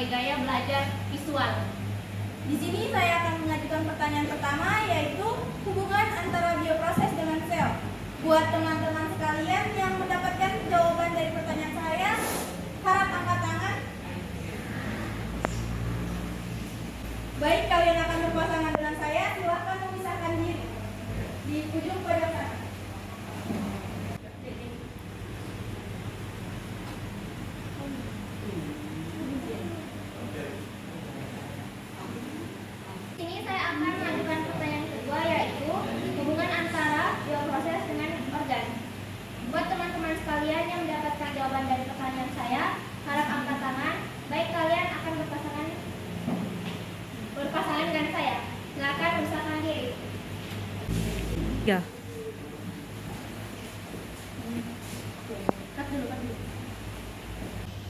gaya belajar visual. Di sini saya akan mengajukan pertanyaan pertama, yaitu hubungan antara bioproses dengan sel. Buat teman-teman sekalian yang mendapatkan jawaban dari pertanyaan saya, harap angkat tangan. Baik, kalian akan berpasangan dengan saya, silakan memisahkan diri di ujung pojok sana. Ini saya akan mengajukan pertanyaan kedua, yaitu hubungan antara bioproses dengan organ. Buat teman-teman sekalian yang mendapatkan jawaban dari pertanyaan saya, harap angkat tangan. Baik, kalian akan berpasangan dengan saya. Silakan memisahkan diri. Ya. Cut dulu.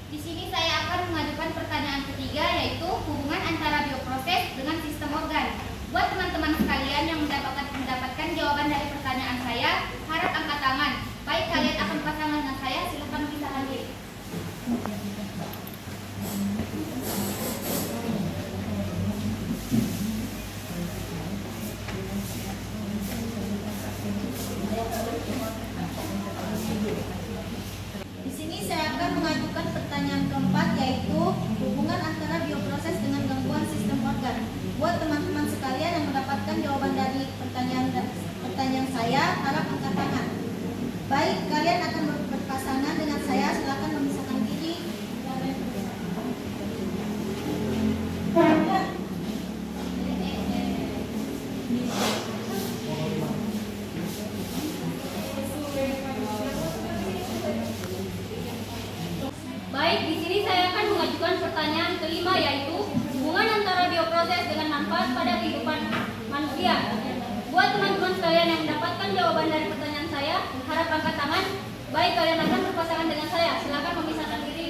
Di sini saya akan mengajukan pertanyaan ketiga, yaitu hubungan antara bioproses dengan sistem organ. Buat teman-teman sekalian yang mendapatkan jawaban dari pertanyaan saya, harap angkat tangan. Baik, kalian akan berpasangan dengan saya, silakan memisahkan diri. Di sini saya akan mengajukan pertanyaan keempat, yaitu hubungan antara bioproses dengan gangguan sistem organ. Buat teman-teman sekalian yang mendapatkan jawaban dari pertanyaan saya, harap angkat tangan. Baik, kalian akan berpasangan dengan saya, silakan memisahkan diri. Baik, di sini saya akan mengajukan pertanyaan kelima, yaitu hubungan antara bioproses dengan manfaat pada kehidupan manusia. Buat teman-teman sekalian yang mendapatkan jawaban dari pertanyaan saya, harap angkat tangan. Baik, kalian akan berpasangan dengan saya. Silakan memisahkan diri.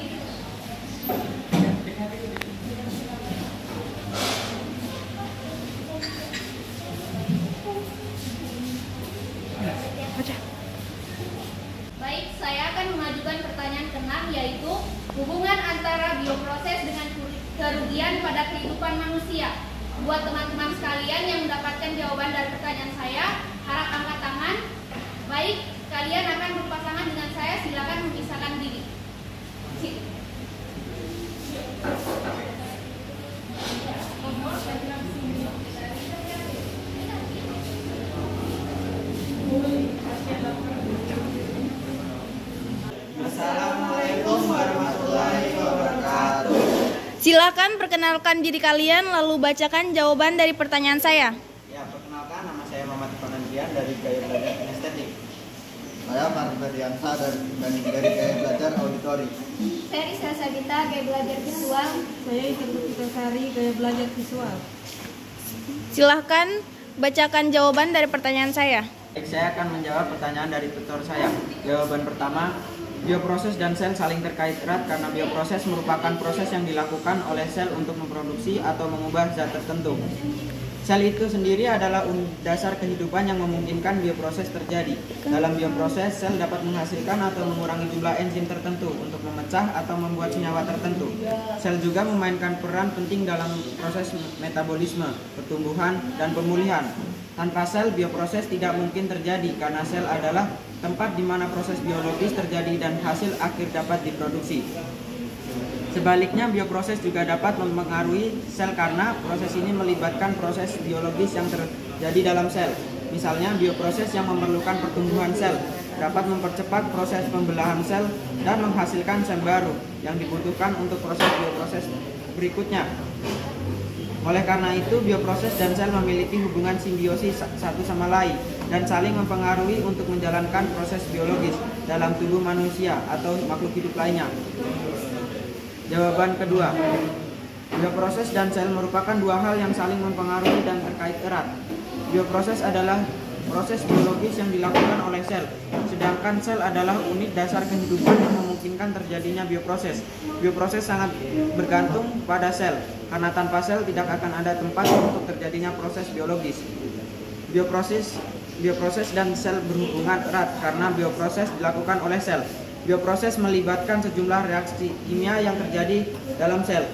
Baik, saya akan mengajukan pertanyaan keenam, yaitu hubungan antara bioproses dengan kerugian pada kehidupan manusia. Buat teman-teman sekalian yang mendapatkan jawaban dari pertanyaan saya, harap angkat tangan. Baik, kalian akan berpasangan dengan saya, silakan memisahkan diri. Assalamualaikum warahmatullahi wabarakatuh. Silakan perkenalkan diri kalian, lalu bacakan jawaban dari pertanyaan saya. Ya, perkenalkan, nama saya Muhammad Fanandian dari Gaya Belajar Kinestetik. Saya Mardiansa dari Gaya Belajar Auditori. Saya Rizka Sabita, Gaya Belajar Visual. Saya Ibu Sari, Gaya Belajar Visual. Silakan bacakan jawaban dari pertanyaan saya. Baik, saya akan menjawab pertanyaan dari tutor saya. Jawaban pertama, bioproses dan sel saling terkait erat karena bioproses merupakan proses yang dilakukan oleh sel untuk memproduksi atau mengubah zat tertentu. Sel itu sendiri adalah dasar kehidupan yang memungkinkan bioproses terjadi. Dalam bioproses, sel dapat menghasilkan atau mengurangi jumlah enzim tertentu untuk memecah atau membuat senyawa tertentu. Sel juga memainkan peran penting dalam proses metabolisme, pertumbuhan, dan pemulihan. Tanpa sel, bioproses tidak mungkin terjadi karena sel adalah tempat di mana proses biologis terjadi dan hasil akhir dapat diproduksi. Sebaliknya, bioproses juga dapat mempengaruhi sel karena proses ini melibatkan proses biologis yang terjadi dalam sel. Misalnya, bioproses yang memerlukan pertumbuhan sel dapat mempercepat proses pembelahan sel dan menghasilkan sel baru yang dibutuhkan untuk proses bioproses berikutnya. Oleh karena itu, bioproses dan sel memiliki hubungan simbiosis satu sama lain dan saling mempengaruhi untuk menjalankan proses biologis dalam tubuh manusia atau makhluk hidup lainnya. Jawaban kedua, bioproses dan sel merupakan dua hal yang saling mempengaruhi dan terkait erat. Bioproses adalah proses biologis yang dilakukan oleh sel, sedangkan sel adalah unit dasar kehidupan yang memungkinkan terjadinya bioproses. Bioproses sangat bergantung pada sel, karena tanpa sel tidak akan ada tempat untuk terjadinya proses biologis. Bioproses dan sel berhubungan erat karena bioproses dilakukan oleh sel. Bioproses melibatkan sejumlah reaksi kimia yang terjadi dalam sel.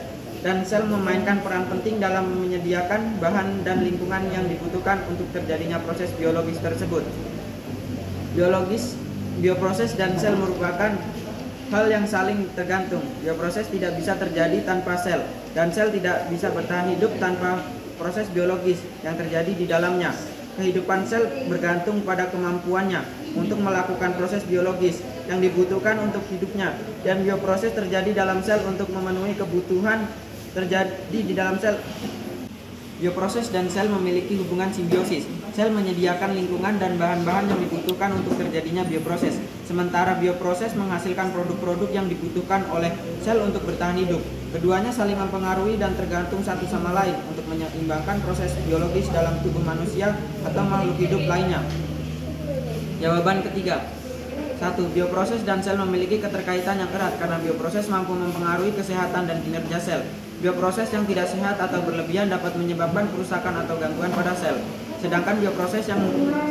dan sel memainkan peran penting dalam menyediakan bahan dan lingkungan yang dibutuhkan untuk terjadinya proses biologis tersebut. Bioproses dan sel merupakan hal yang saling tergantung. Bioproses tidak bisa terjadi tanpa sel, dan sel tidak bisa bertahan hidup tanpa proses biologis yang terjadi di dalamnya. Kehidupan sel bergantung pada kemampuannya untuk melakukan proses biologis yang dibutuhkan untuk hidupnya, dan bioproses terjadi dalam sel untuk memenuhi kebutuhan terjadi di dalam sel. Bioproses dan sel memiliki hubungan simbiosis. Sel menyediakan lingkungan dan bahan-bahan yang dibutuhkan untuk terjadinya bioproses, sementara bioproses menghasilkan produk-produk yang dibutuhkan oleh sel untuk bertahan hidup. Keduanya saling mempengaruhi dan tergantung satu sama lain untuk menyeimbangkan proses biologis dalam tubuh manusia atau makhluk hidup lainnya. Jawaban ketiga. 1. Bioproses dan sel memiliki keterkaitan yang erat karena bioproses mampu mempengaruhi kesehatan dan kinerja sel. Bioproses yang tidak sehat atau berlebihan dapat menyebabkan kerusakan atau gangguan pada sel. Sedangkan bioproses yang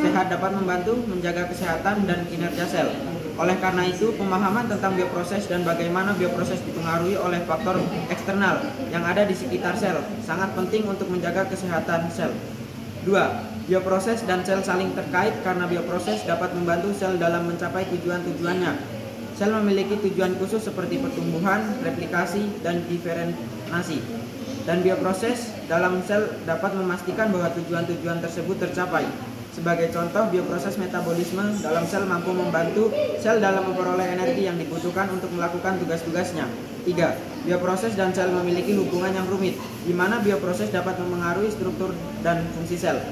sehat dapat membantu menjaga kesehatan dan kinerja sel. Oleh karena itu, pemahaman tentang bioproses dan bagaimana bioproses dipengaruhi oleh faktor eksternal yang ada di sekitar sel sangat penting untuk menjaga kesehatan sel. 2. Bioproses dan sel saling terkait karena bioproses dapat membantu sel dalam mencapai tujuan-tujuannya. Sel memiliki tujuan khusus seperti pertumbuhan, replikasi, dan diferensiasi. Dan bioproses dalam sel dapat memastikan bahwa tujuan-tujuan tersebut tercapai. Sebagai contoh, bioproses metabolisme dalam sel mampu membantu sel dalam memperoleh energi yang dibutuhkan untuk melakukan tugas-tugasnya. 3. Bioproses dan sel memiliki hubungan yang rumit, di mana bioproses dapat mempengaruhi struktur dan fungsi sel.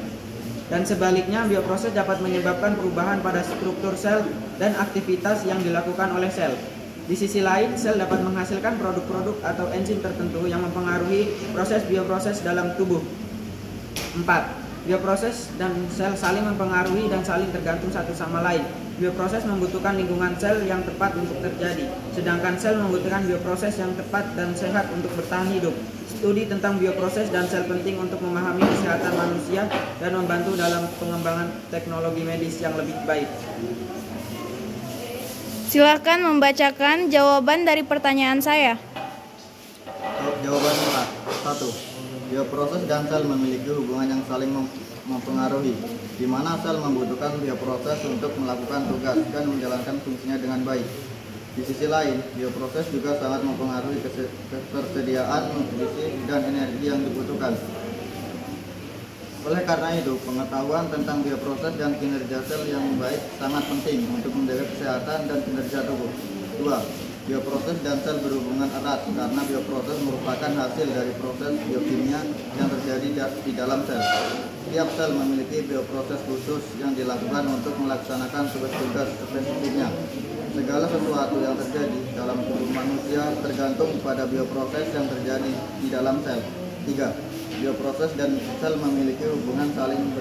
Dan sebaliknya, bioproses dapat menyebabkan perubahan pada struktur sel dan aktivitas yang dilakukan oleh sel. Di sisi lain, sel dapat menghasilkan produk-produk atau enzim tertentu yang mempengaruhi proses bioproses dalam tubuh. 4. Bioproses dan sel saling mempengaruhi dan saling tergantung satu sama lain. Bioproses membutuhkan lingkungan sel yang tepat untuk terjadi, sedangkan sel membutuhkan bioproses yang tepat dan sehat untuk bertahan hidup. Studi tentang bioproses dan sel penting untuk memahami kesehatan manusia dan membantu dalam pengembangan teknologi medis yang lebih baik. Silakan membacakan jawaban dari pertanyaan saya. Jawaban 1. Bioproses dan sel memiliki hubungan yang saling mempengaruhi, di mana sel membutuhkan bioproses untuk melakukan tugas dan menjalankan fungsinya dengan baik. Di sisi lain, bioproses juga sangat mempengaruhi ketersediaan nutrisi dan energi yang dibutuhkan. Oleh karena itu, pengetahuan tentang bioproses dan kinerja sel yang baik sangat penting untuk menjaga kesehatan dan kinerja tubuh. 2. Bioproses dan sel berhubungan erat karena bioproses merupakan hasil dari proses biokimia yang terjadi di dalam sel. Setiap sel memiliki bioproses khusus yang dilakukan untuk melaksanakan tugas-tugas spesifiknya. Segala sesuatu yang terjadi dalam tubuh manusia tergantung pada bioproses yang terjadi di dalam sel. 3. Bioproses dan sel memiliki hubungan saling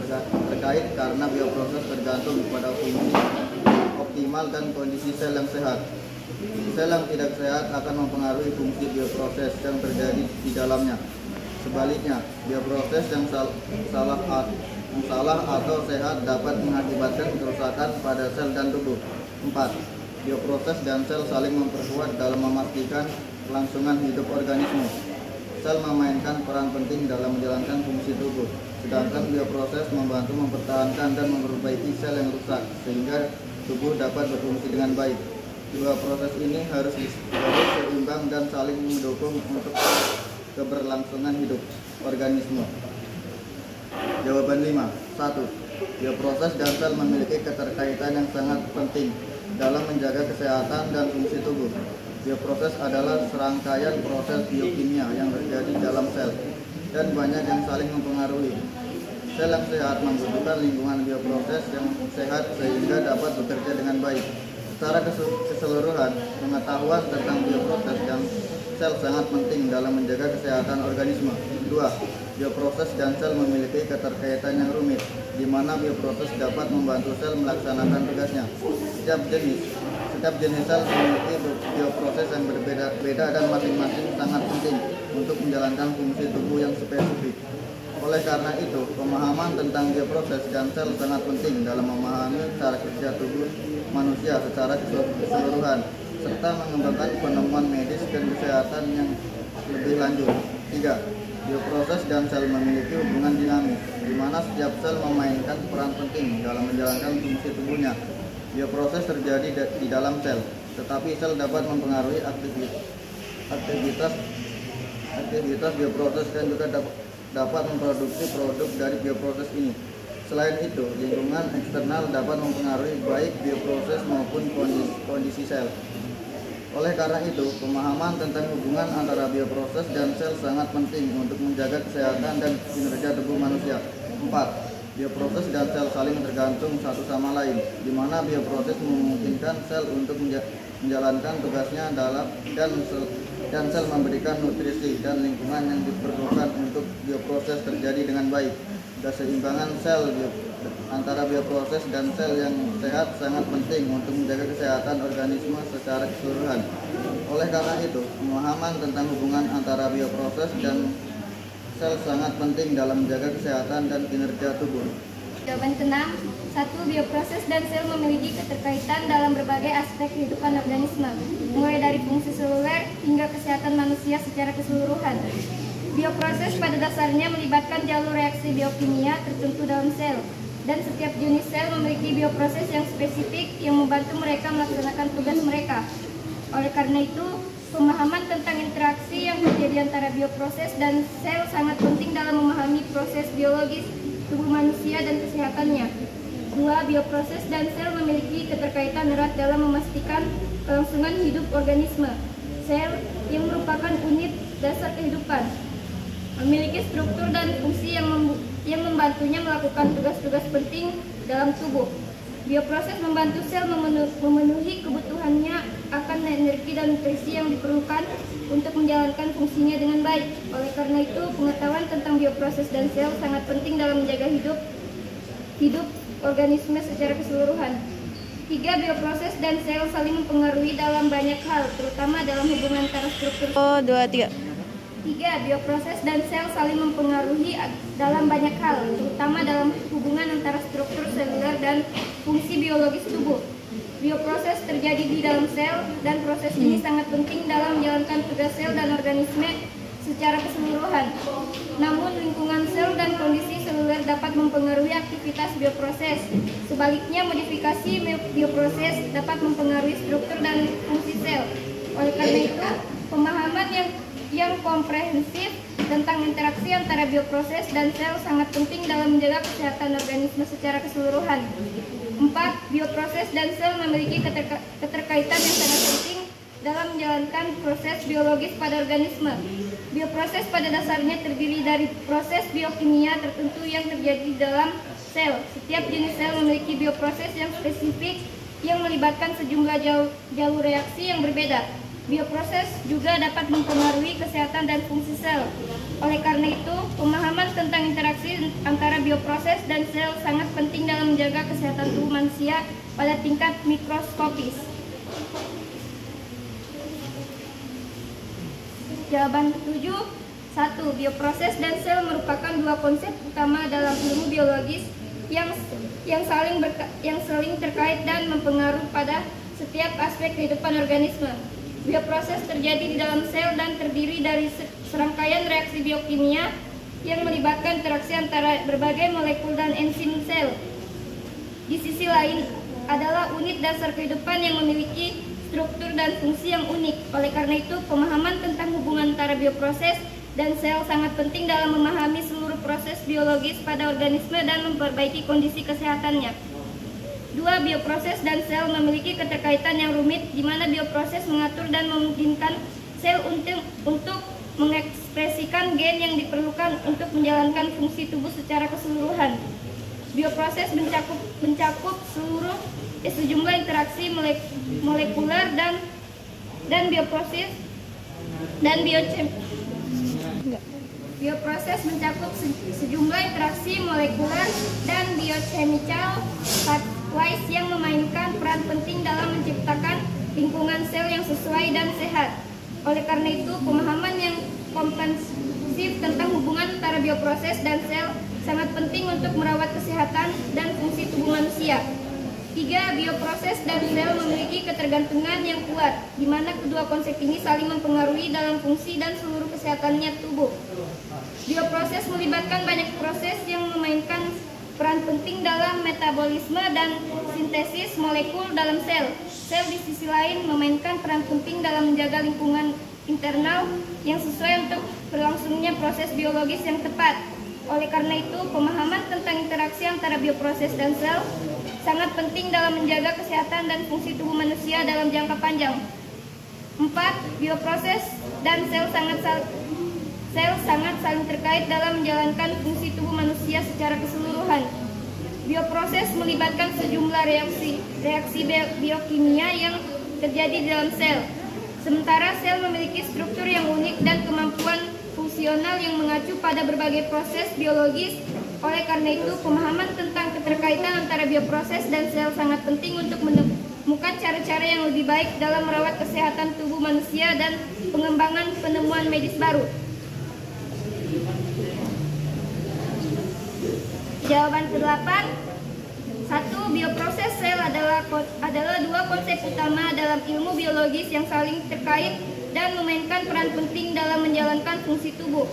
terkait karena bioproses tergantung pada fungsi optimal dan kondisi sel yang sehat. Sel yang tidak sehat akan mempengaruhi fungsi bioproses yang terjadi di dalamnya. Sebaliknya, bioproses yang salah atau sehat dapat mengakibatkan kerusakan pada sel dan tubuh. 4. Bioproses dan sel saling memperkuat dalam memastikan kelangsungan hidup organisme. Sel memainkan peran penting dalam menjalankan fungsi tubuh, sedangkan bioproses membantu mempertahankan dan memperbaiki sel yang rusak sehingga tubuh dapat berfungsi dengan baik. Dua proses ini harus seimbang dan saling mendukung untuk keberlangsungan hidup organisme. Jawaban 5. 1. Bioproses dan sel memiliki keterkaitan yang sangat penting dalam menjaga kesehatan dan fungsi tubuh. Bioproses adalah serangkaian proses biokimia yang terjadi dalam sel dan banyak yang saling mempengaruhi. Sel yang sehat membutuhkan lingkungan bioproses yang sehat sehingga dapat bekerja dengan baik. Secara keseluruhan, pengetahuan tentang bioproses dan sel sangat penting dalam menjaga kesehatan organisme. 2. Bioproses dan sel memiliki keterkaitan yang rumit, di mana bioproses dapat membantu sel melaksanakan tugasnya. Setiap jenis sel memiliki bioproses yang berbeda-beda dan masing-masing sangat penting untuk menjalankan fungsi tubuh yang spesifik. Oleh karena itu, pemahaman tentang bioproses dan sel sangat penting dalam memahami cara kerja tubuh manusia secara keseluruhan, serta mengembangkan penemuan medis dan kesehatan yang lebih lanjut. 3. Bioproses dan sel memiliki hubungan dinamis, di mana setiap sel memainkan peran penting dalam menjalankan fungsi tubuhnya. Bioproses terjadi di dalam sel, tetapi sel dapat mempengaruhi aktivitas bioproses dan juga dapat memproduksi produk dari bioproses ini. Selain itu, lingkungan eksternal dapat mempengaruhi baik bioproses maupun kondisi sel. Oleh karena itu, pemahaman tentang hubungan antara bioproses dan sel sangat penting untuk menjaga kesehatan dan kinerja tubuh manusia. 4. Bioproses dan sel saling tergantung satu sama lain, di mana bioproses memungkinkan sel untuk menjalankan tugasnya dan sel memberikan nutrisi dan lingkungan yang diperlukan untuk bioproses terjadi dengan baik. Keseimbangan sel antara bioproses dan sel yang sehat sangat penting untuk menjaga kesehatan organisme secara keseluruhan. Oleh karena itu, pemahaman tentang hubungan antara bioproses dan sel sangat penting dalam menjaga kesehatan dan kinerja tubuh. Jawaban ke-6. 1. Bioproses dan sel memiliki keterkaitan dalam berbagai aspek kehidupan organisme, mulai dari fungsi seluler hingga kesehatan manusia secara keseluruhan. Bioproses pada dasarnya melibatkan jalur reaksi biokimia tertentu dalam sel, dan setiap jenis sel memiliki bioproses yang spesifik yang membantu mereka melaksanakan tugas mereka. Oleh karena itu, pemahaman tentang interaksi yang terjadi antara bioproses dan sel sangat penting dalam memahami proses biologis tubuh manusia dan kesehatannya. 2. Bioproses dan sel memiliki keterkaitan erat dalam memastikan kelangsungan hidup organisme. Sel, yang merupakan unit dasar kehidupan, memiliki struktur dan fungsi yang membantunya melakukan tugas-tugas penting dalam tubuh. Bioproses membantu sel memenuhi kebutuhannya akan energi dan nutrisi yang diperlukan untuk menjalankan fungsinya dengan baik. Oleh karena itu, pengetahuan tentang bioproses dan sel sangat penting dalam menjaga hidup organisme secara keseluruhan. 3. Bioproses dan sel saling mempengaruhi dalam banyak hal, terutama dalam hubungan antara struktur. 2, 3. 3. Bioproses dan sel saling mempengaruhi dalam banyak hal, terutama dalam hubungan antara struktur seluler dan fungsi biologis tubuh. Bioproses terjadi di dalam sel, dan proses ini sangat penting dalam menjalankan tugas sel dan organisme secara keseluruhan. Namun, lingkungan sel dan kondisi seluler dapat mempengaruhi aktivitas bioproses. Sebaliknya, modifikasi bioproses dapat mempengaruhi struktur dan fungsi sel. Oleh karena itu, pemahaman yang komprehensif tentang interaksi antara bioproses dan sel sangat penting dalam menjaga kesehatan organisme secara keseluruhan. 4. Bioproses dan sel memiliki keterkaitan yang sangat penting dalam menjalankan proses biologis pada organisme. Bioproses pada dasarnya terdiri dari proses biokimia tertentu yang terjadi di dalam sel. Setiap jenis sel memiliki bioproses yang spesifik yang melibatkan sejumlah jalur reaksi yang berbeda. Bioproses juga dapat mempengaruhi kesehatan dan fungsi sel. Oleh karena itu, pemahaman tentang interaksi antara bioproses dan sel sangat penting dalam menjaga kesehatan tubuh manusia pada tingkat mikroskopis. Jawaban ke-7. 1. Bioproses dan sel merupakan dua konsep utama dalam ilmu biologis yang saling terkait dan mempengaruhi pada setiap aspek kehidupan organisme. Bioproses terjadi di dalam sel dan terdiri dari serangkaian reaksi biokimia yang melibatkan interaksi antara berbagai molekul dan enzim sel. Di sisi lain, adalah unit dasar kehidupan yang memiliki struktur dan fungsi yang unik. Oleh karena itu, pemahaman tentang hubungan antara bioproses dan sel sangat penting dalam memahami seluruh proses biologis pada organisme dan memperbaiki kondisi kesehatannya. 2. Bioproses dan sel memiliki keterkaitan yang rumit, di mana bioproses mengatur dan memungkinkan sel untuk mengekspresikan gen yang diperlukan untuk menjalankan fungsi tubuh secara keseluruhan. Bioproses mencakup sejumlah interaksi molekuler dan bioproses dan Bioproses mencakup sejumlah interaksi molekuler dan biochemical pathways yang memainkan peran penting dalam menciptakan lingkungan sel yang sesuai dan sehat. Oleh karena itu, pemahaman yang komprehensif tentang hubungan antara bioproses dan sel sangat penting untuk merawat kesehatan dan fungsi tubuh manusia. 3. Bioproses dan sel memiliki ketergantungan yang kuat, di mana kedua konsep ini saling mempengaruhi dalam fungsi dan seluruh kesehatannya tubuh. Bioproses melibatkan banyak proses yang memainkan peran penting dalam metabolisme dan sintesis molekul dalam sel. Sel di sisi lain memainkan peran penting dalam menjaga lingkungan internal yang sesuai untuk berlangsungnya proses biologis yang tepat. Oleh karena itu, pemahaman tentang interaksi antara bioproses dan sel sangat penting dalam menjaga kesehatan dan fungsi tubuh manusia dalam jangka panjang. 4. Bioproses dan sel sangat saling terkait dalam menjalankan fungsi tubuh manusia secara keseluruhan. Bioproses melibatkan sejumlah reaksi biokimia yang terjadi di dalam sel. Sementara sel memiliki struktur yang unik dan kemampuan fungsional yang mengacu pada berbagai proses biologis. Oleh karena itu, pemahaman tentang keterkaitan antara bioproses dan sel sangat penting untuk menemukan cara-cara yang lebih baik dalam merawat kesehatan tubuh manusia dan pengembangan penemuan medis baru. Jawaban ke-8. 1. Bioproses sel adalah dua konsep utama dalam ilmu biologis yang saling terkait dan memainkan peran penting dalam menjalankan fungsi tubuh.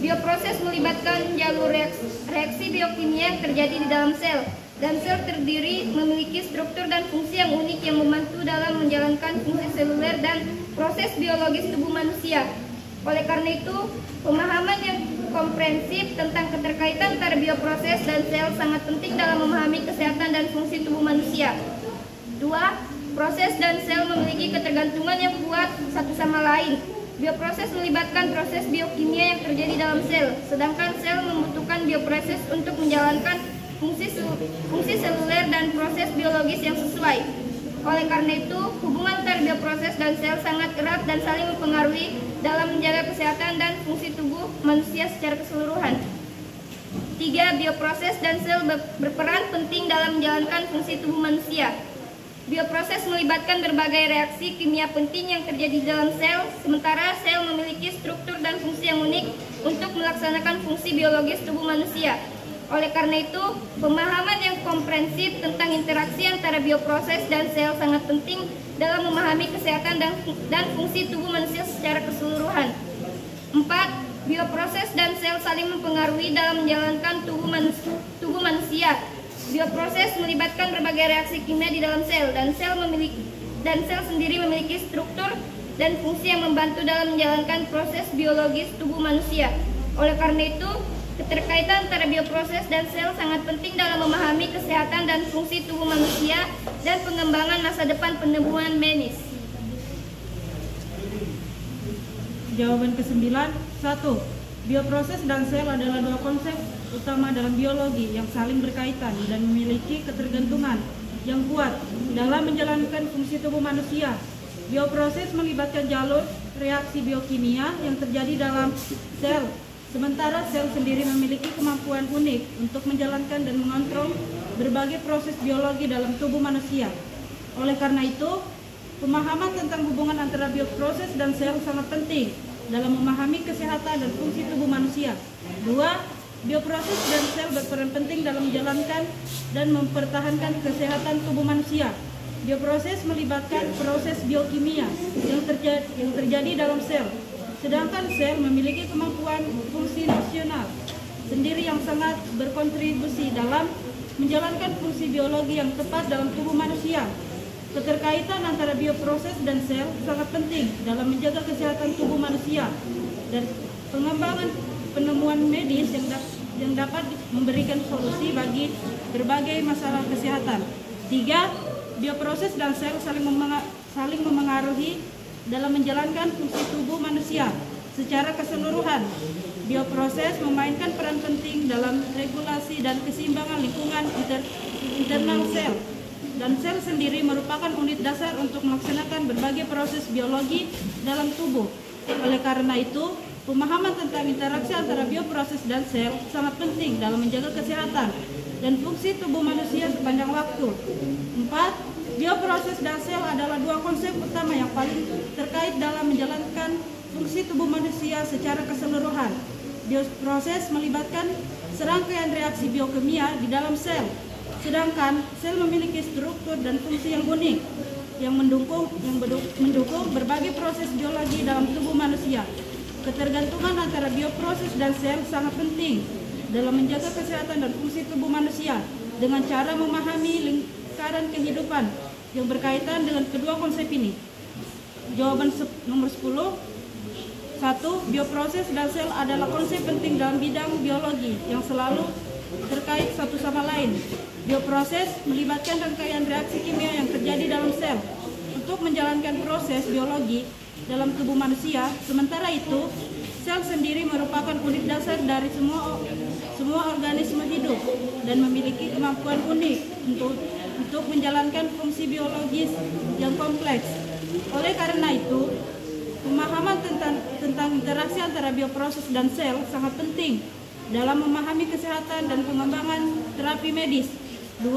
Bioproses melibatkan jalur reaksi biokimia yang terjadi di dalam sel, dan sel terdiri memiliki struktur dan fungsi yang unik yang membantu dalam menjalankan fungsi seluler dan proses biologis tubuh manusia. Oleh karena itu, pemahaman yang komprehensif tentang keterkaitan antara bioproses dan sel sangat penting dalam memahami kesehatan dan fungsi tubuh manusia. 2. Proses dan sel memiliki ketergantungan yang kuat satu sama lain. Bioproses melibatkan proses biokimia yang terjadi dalam sel, sedangkan sel membutuhkan bioproses untuk menjalankan fungsi seluler dan proses biologis yang sesuai. Oleh karena itu, hubungan antara bioproses dan sel sangat erat dan saling mempengaruhi dalam menjaga kesehatan dan fungsi tubuh manusia secara keseluruhan. 3. Bioproses dan sel berperan penting dalam menjalankan fungsi tubuh manusia. Bioproses melibatkan berbagai reaksi kimia penting yang terjadi di dalam sel, sementara sel memiliki struktur dan fungsi yang unik untuk melaksanakan fungsi biologis tubuh manusia. Oleh karena itu, pemahaman yang komprehensif tentang interaksi antara bioproses dan sel sangat penting dalam memahami kesehatan dan fungsi tubuh manusia secara keseluruhan. 4. Bioproses dan sel saling mempengaruhi dalam menjalankan tubuh manusia. Bioproses melibatkan berbagai reaksi kimia di dalam sel, dan sel sendiri memiliki struktur dan fungsi yang membantu dalam menjalankan proses biologis tubuh manusia. Oleh karena itu, keterkaitan antara bioproses dan sel sangat penting dalam memahami kesehatan dan fungsi tubuh manusia dan pengembangan masa depan penemuan medis. Jawaban ke-9. 1. Bioproses dan sel adalah dua konsep utama dalam biologi yang saling berkaitan dan memiliki ketergantungan yang kuat dalam menjalankan fungsi tubuh manusia. Bioproses melibatkan jalur reaksi biokimia yang terjadi dalam sel, sementara sel sendiri memiliki kemampuan unik untuk menjalankan dan mengontrol berbagai proses biologi dalam tubuh manusia. Oleh karena itu, pemahaman tentang hubungan antara bioproses dan sel sangat penting dalam memahami kesehatan dan fungsi tubuh manusia. 2. Bioproses dan sel berperan penting dalam menjalankan dan mempertahankan kesehatan tubuh manusia. Bioproses melibatkan proses biokimia yang terjadi dalam sel, sedangkan sel memiliki kemampuan fungsi nasional sendiri yang sangat berkontribusi dalam menjalankan fungsi biologi yang tepat dalam tubuh manusia. Keterkaitan antara bioproses dan sel sangat penting dalam menjaga kesehatan tubuh manusia dan pengembangan penemuan medis yang dapat memberikan solusi bagi berbagai masalah kesehatan. 3. Bioproses dan sel saling memengaruhi dalam menjalankan fungsi tubuh manusia secara keseluruhan. Bioproses memainkan peran penting dalam regulasi dan keseimbangan lingkungan internal sel. Dan sel sendiri merupakan unit dasar untuk melaksanakan berbagai proses biologi dalam tubuh. Oleh karena itu, pemahaman tentang interaksi antara bioproses dan sel sangat penting dalam menjaga kesehatan dan fungsi tubuh manusia sepanjang waktu. 4. Bioproses dan sel adalah dua konsep utama yang paling terkait dalam menjalankan fungsi tubuh manusia secara keseluruhan. Bioproses melibatkan serangkaian reaksi biokimia di dalam sel, sedangkan sel memiliki struktur dan fungsi yang unik yang mendukung berbagai proses biologi dalam tubuh manusia. Ketergantungan antara bioproses dan sel sangat penting dalam menjaga kesehatan dan fungsi tubuh manusia dengan cara memahami lingkaran kehidupan yang berkaitan dengan kedua konsep ini. Jawaban nomor 10. 1. Bioproses dan sel adalah konsep penting dalam bidang biologi yang selalu terkait satu sama lain. Bioproses melibatkan rangkaian reaksi kimia yang terjadi dalam sel untuk menjalankan proses biologi dalam tubuh manusia. Sementara itu, sel sendiri merupakan unit dasar dari semua organisme hidup dan memiliki kemampuan unik untuk menjalankan fungsi biologis yang kompleks. Oleh karena itu, pemahaman tentang interaksi antara bioproses dan sel sangat penting dalam memahami kesehatan dan pengembangan terapi medis. 2.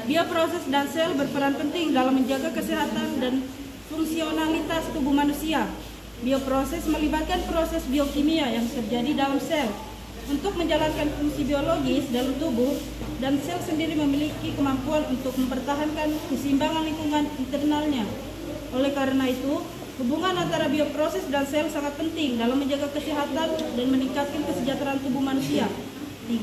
Bioproses dan sel berperan penting dalam menjaga kesehatan dan fungsionalitas tubuh manusia. Bioproses melibatkan proses biokimia yang terjadi dalam sel untuk menjalankan fungsi biologis dalam tubuh, dan sel sendiri memiliki kemampuan untuk mempertahankan keseimbangan lingkungan internalnya. Oleh karena itu, hubungan antara bioproses dan sel sangat penting dalam menjaga kesehatan dan meningkatkan kesejahteraan tubuh manusia. 3.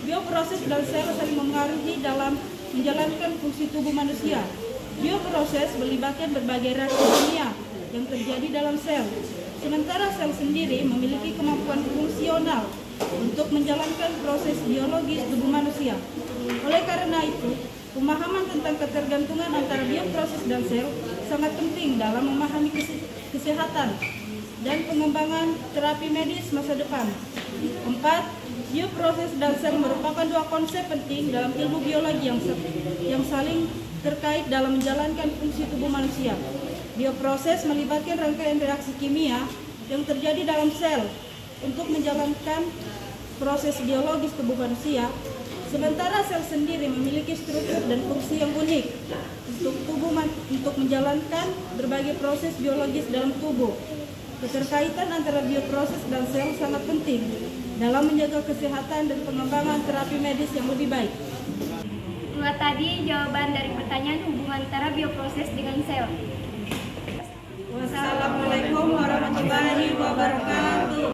Bioproses dan sel saling mempengaruhi dalam menjalankan fungsi tubuh manusia. Bioproses melibatkan berbagai reaksi kimia yang terjadi dalam sel, sementara sel sendiri memiliki kemampuan fungsional untuk menjalankan proses biologis tubuh manusia. Oleh karena itu, pemahaman tentang ketergantungan antara bioproses dan sel sangat penting dalam memahami kesehatan dan pengembangan terapi medis masa depan. 4. Bioproses dan sel merupakan dua konsep penting dalam ilmu biologi yang saling terkait dalam menjalankan fungsi tubuh manusia. Bioproses melibatkan rangkaian reaksi kimia yang terjadi dalam sel untuk menjalankan proses biologis tubuh manusia, sementara sel sendiri memiliki struktur dan fungsi yang unik untuk menjalankan berbagai proses biologis dalam tubuh. Keterkaitan antara bioproses dan sel sangat penting dalam menjaga kesehatan dan pengembangan terapi medis yang lebih baik. Itulah tadi jawaban dari pertanyaan hubungan antara bioproses dengan sel. Wassalamualaikum warahmatullahi wabarakatuh.